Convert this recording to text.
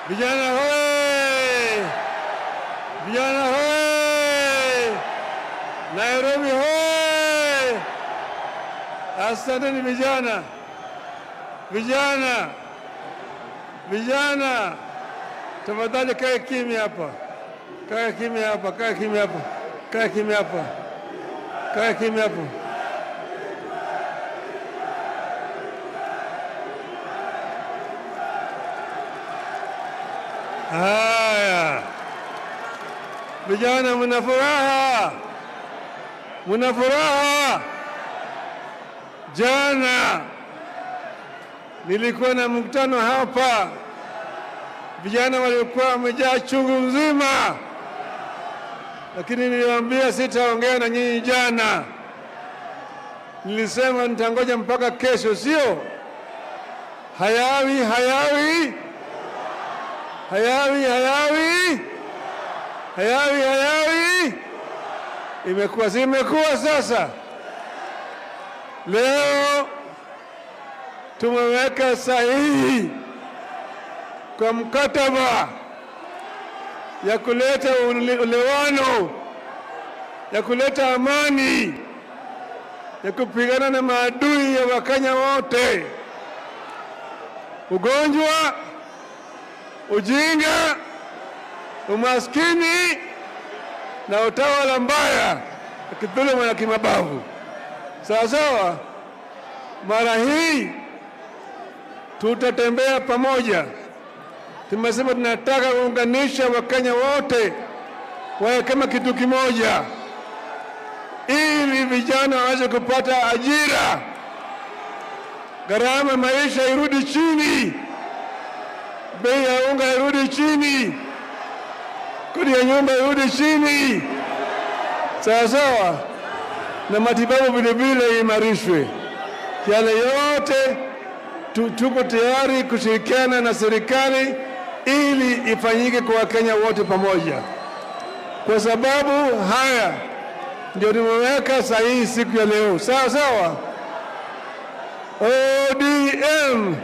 Vijana hoye! Vijana hoye! Nairobi hoye! Asanteni vijana. Vijana. Vijana. Tafadhali kae kimya hapa. Kae kimya hapa, kae kimya hapa. Kae kimya hapa. Kae kimya hapa. Haya. Vijana mna furaha. Mna furaha. Jana nilikuwa na mkutano hapa. Vijana walikuwa wamejaa chungu mzima. Lakini niliwaambia sitaongea na nyinyi jana. Nilisema nitangoja mpaka kesho, sio? Hayawi. Imekuwa sasa. Leo tumeweka sahihi kwa mkataba ya kuleta ulewano, ya kuleta amani, ya kupigana na maadui ya Wakenya wote: ugonjwa, ujinga, umaskini na utawala mbaya, kidhuluma na kimabavu. Sawa. Mara hii tutatembea pamoja. Tumesema tunataka kuunganisha Wakenya wote wawe kama kitu kimoja, ili vijana waweze kupata ajira, gharama maisha irudi chini, bei ya unga irudi chini, kodi ya nyumba irudi chini. Sawa. Na matibabu vile vile imarishwe. Yale yote tuko tayari kushirikiana na serikali ili ifanyike kwa Wakenya wote pamoja. Kwa sababu haya ndio nimeweka sahihi siku ya leo. Sawa. ODM.